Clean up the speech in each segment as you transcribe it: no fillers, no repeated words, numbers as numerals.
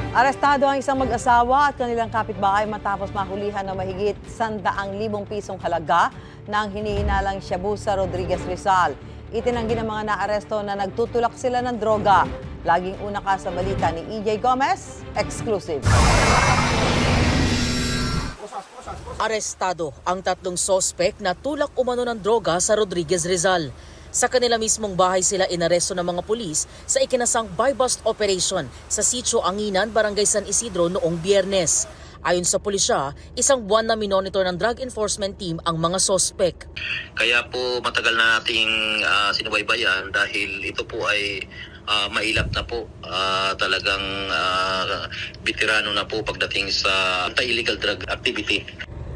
Arestado ang isang mag-asawa at kanilang kapitbahay matapos mahulihan ng mahigit 100,000 pisong halaga ng hinihinalang shabu sa Rodriguez, Rizal. Itinanggi ng mga naaresto na nagtutulak sila ng droga. Laging una ka sa balita ni EJ Gomez, exclusive. Arestado ang tatlong sospek na tulak umano ng droga sa Rodriguez, Rizal. Sa kanila mismong bahay sila inaresto ng mga pulis sa ikinasang buy-bust operation sa Sitio Anginan, Barangay San Isidro noong Biyernes. Ayon sa pulisya, isang buwan na minonitor ng Drug Enforcement Team ang mga sospek. Kaya po matagal na nating sinubaybayan dahil ito po ay mailap na po, talagang veterano na po pagdating sa anti-illegal drug activity.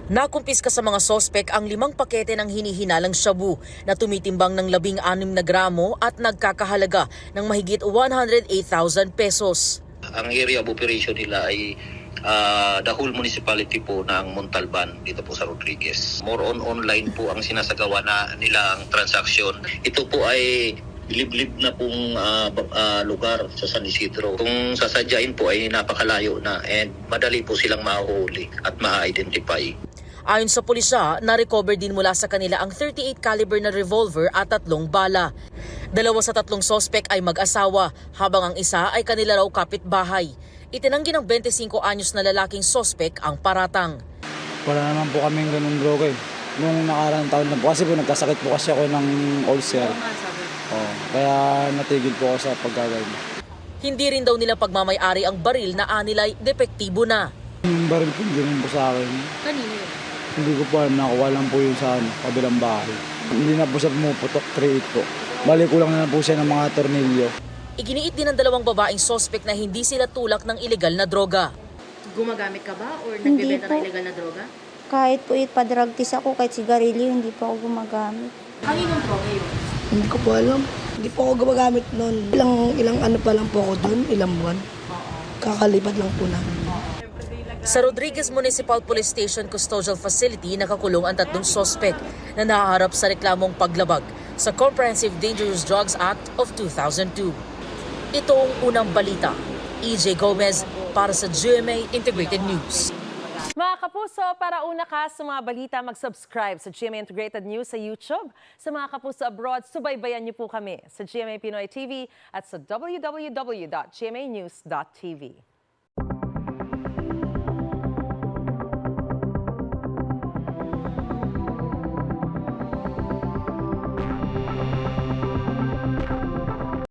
Nakumpiska sa mga sospek ang 5 pakete ng hinihinalang shabu na tumitimbang ng 16 na gramo at nagkakahalaga ng mahigit 108,000 pesos. Ang area of operation nila ay the whole municipality po ng Montalban dito po sa Rodriguez. More on online po ang sinasagawa na nila ang transaksyon. Ito po ay liblib na pong lugar sa San Isidro. Kung sasadyain po ay napakalayo na and madali po silang mahuli at ma-identify. Ayon sa pulisya, na-recover din mula sa kanila ang 38 caliber na revolver at 3 bala. 2 sa 3 sospek ay mag-asawa, habang ang isa ay kanila raw kapitbahay. Itinanggi ng 25 anyos na lalaking sospek ang paratang. Wala naman po kaming ganung droga eh. Nung nakaraang taon na po kasi nagkasakit po kasi ako ng ulcer. Kaya natigil po ako sa paggagawin. Hindi rin daw nila pagmamay-ari ang baril na anilay depektibo na. Yung baril po hindi rin po sa akin. Kanino yun? Hindi ko po alam, nakuha lang po yun sa kabilang bahay. Hindi na po siya pumuputok, 3-8 po. Balik ko lang na po siya ng mga tornilyo. Iginiit din ng 2 babaeng sospek na hindi sila tulak ng ilegal na droga. Gumagamit ka ba or Hindi nagbebenta po. ng illegal na droga? Kahit po ipa-drug test ako, kahit sigarilyo, hindi po ako gumagamit. Kaninong droga yun? Hindi ko po alam. Hindi po ako gumagamit noon. Ilang ano pa lang po ako doon, ilang buwan. Kakalipat lang po namin. Sa Rodriguez Municipal Police Station Custodial Facility, nakakulong ang 3 sospek na nahaharap sa reklamong paglabag sa Comprehensive Dangerous Drugs Act of 2002. Ito ang unang balita. EJ Gomez para sa GMA Integrated News. Mga kapuso, para una ka sa mga balita, mag-subscribe sa GMA Integrated News sa YouTube. Sa mga kapuso abroad, subaybayan niyo po kami sa GMA Pinoy TV at sa www.gmanews.tv.